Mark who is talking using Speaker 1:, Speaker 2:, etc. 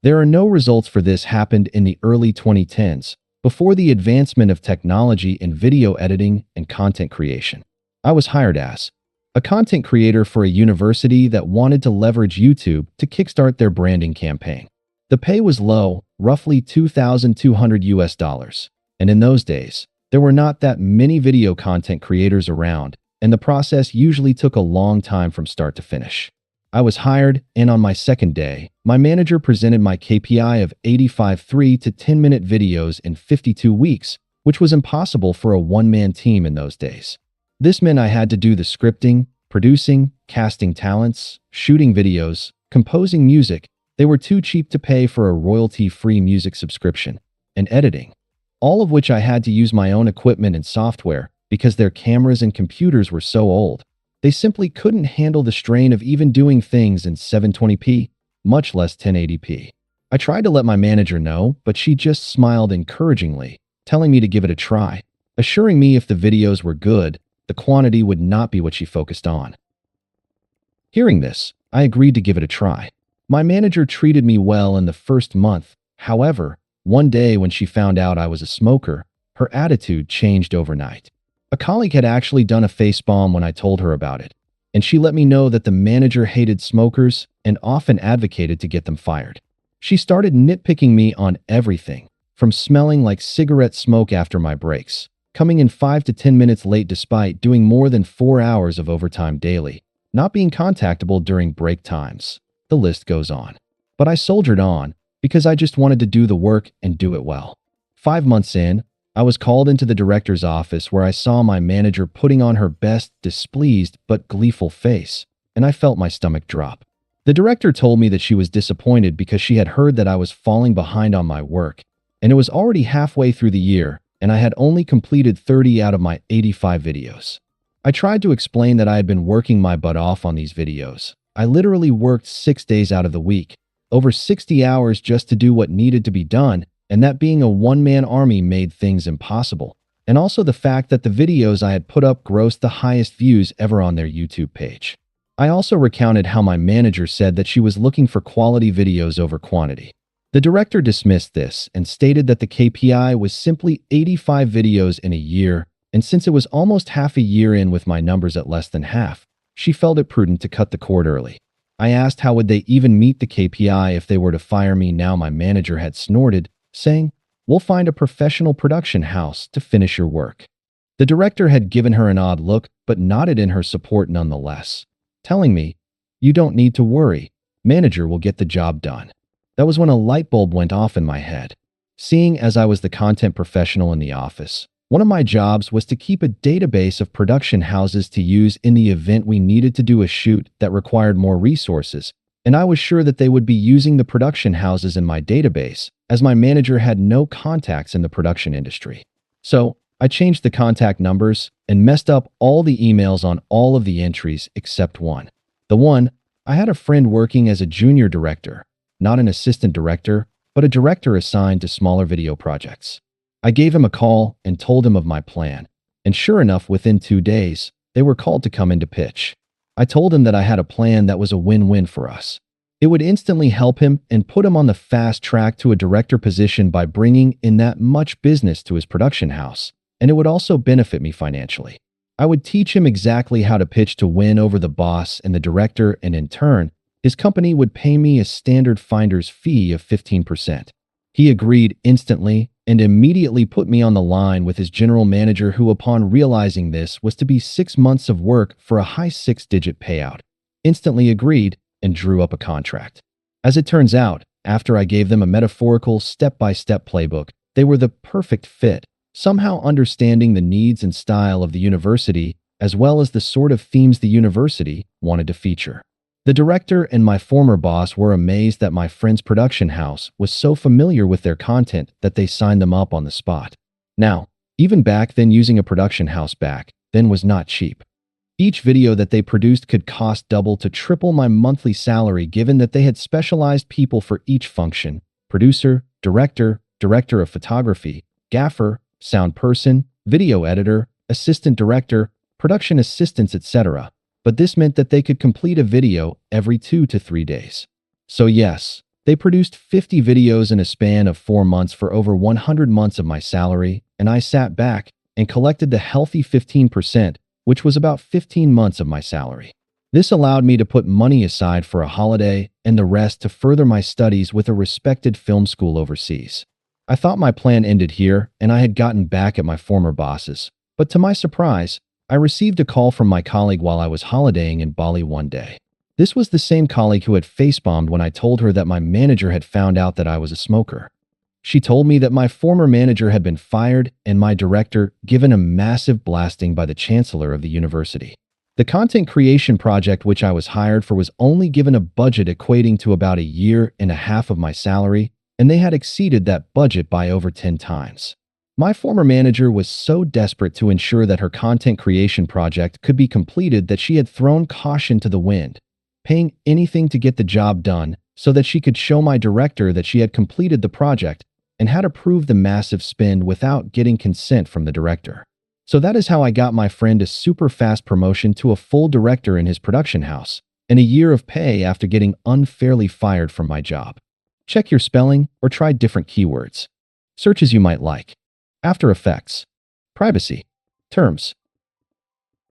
Speaker 1: There are no results for this happened in the early 2010s, before the advancement of technology in video editing and content creation. I was hired as a content creator for a university that wanted to leverage YouTube to kickstart their branding campaign. The pay was low, roughly $2,200, and in those days, there were not that many video content creators around, and the process usually took a long time from start to finish. I was hired, and on my second day, my manager presented my KPI of 85 3 to 10-minute videos in 52 weeks, which was impossible for a one-man team in those days. This meant I had to do the scripting, producing, casting talents, shooting videos, composing music. They were too cheap to pay for a royalty-free music subscription, and editing, all of which I had to use my own equipment and software because their cameras and computers were so old. They simply couldn't handle the strain of even doing things in 720p, much less 1080p. I tried to let my manager know, but she just smiled encouragingly, telling me to give it a try, assuring me if the videos were good, the quantity would not be what she focused on. Hearing this, I agreed to give it a try. My manager treated me well in the first month. However, one day when she found out I was a smoker, her attitude changed overnight. A colleague had actually done a facepalm when I told her about it, and she let me know that the manager hated smokers and often advocated to get them fired. She started nitpicking me on everything, from smelling like cigarette smoke after my breaks, coming in 5 to 10 minutes late despite doing more than 4 hours of overtime daily, not being contactable during break times. The list goes on. But I soldiered on because I just wanted to do the work and do it well. 5 months in, I was called into the director's office where I saw my manager putting on her best displeased but gleeful face, and I felt my stomach drop. The director told me that she was disappointed because she had heard that I was falling behind on my work, and it was already halfway through the year, and I had only completed 30 out of my 85 videos. I tried to explain that I had been working my butt off on these videos. I literally worked 6 days out of the week, over 60 hours just to do what needed to be done, and that being a one-man army made things impossible. And also the fact that the videos I had put up grossed the highest views ever on their YouTube page. I also recounted how my manager said that she was looking for quality videos over quantity. The director dismissed this and stated that the KPI was simply 85 videos in a year, and since it was almost half a year in with my numbers at less than half, she felt it prudent to cut the cord early. I asked how would they even meet the KPI if they were to fire me. Now my manager had snorted, saying, "We'll find a professional production house to finish your work." The director had given her an odd look, but nodded in her support nonetheless, telling me, "You don't need to worry. Manager will get the job done." That was when a light bulb went off in my head. Seeing as I was the content professional in the office, one of my jobs was to keep a database of production houses to use in the event we needed to do a shoot that required more resources, and I was sure that they would be using the production houses in my database, as my manager had no contacts in the production industry. So, I changed the contact numbers and messed up all the emails on all of the entries except one. The one, I had a friend working as a junior director, not an assistant director, but a director assigned to smaller video projects. I gave him a call and told him of my plan, and sure enough, within 2 days, they were called to come in to pitch. I told him that I had a plan that was a win-win for us. It would instantly help him and put him on the fast track to a director position by bringing in that much business to his production house, and it would also benefit me financially. I would teach him exactly how to pitch to win over the boss and the director, and in turn, his company would pay me a standard finder's fee of 15%. He agreed instantly and immediately put me on the line with his general manager, who upon realizing this was to be 6 months of work for a high 6-digit payout, instantly agreed and drew up a contract. As it turns out, after I gave them a metaphorical step-by-step playbook, they were the perfect fit, somehow understanding the needs and style of the university as well as the sort of themes the university wanted to feature. The director and my former boss were amazed that my friend's production house was so familiar with their content that they signed them up on the spot. Now, even back then, using a production house back then was not cheap. Each video that they produced could cost double to triple my monthly salary, given that they had specialized people for each function: producer, director, director of photography, gaffer, sound person, video editor, assistant director, production assistants, etc. But this meant that they could complete a video every 2 to 3 days. So yes, They produced 50 videos in a span of 4 months for over 100 months of my salary, and I sat back and collected the healthy 15%, which was about 15 months of my salary. This allowed me to put money aside for a holiday and the rest to further my studies with a respected film school overseas. I thought my plan ended here and I had gotten back at my former bosses, but to my surprise, I received a call from my colleague while I was holidaying in Bali one day. This was the same colleague who had face-bombed when I told her that my manager had found out that I was a smoker. She told me that my former manager had been fired and my director given a massive blasting by the chancellor of the university. The content creation project which I was hired for was only given a budget equating to about a year and a half of my salary, and they had exceeded that budget by over 10 times. My former manager was so desperate to ensure that her content creation project could be completed that she had thrown caution to the wind, paying anything to get the job done so that she could show my director that she had completed the project and had approved the massive spend without getting consent from the director. So that is how I got my friend a super fast promotion to a full director in his production house, and a year of pay after getting unfairly fired from my job. Check your spelling or try different keywords. Search as you might like. After Effects. Privacy. Terms.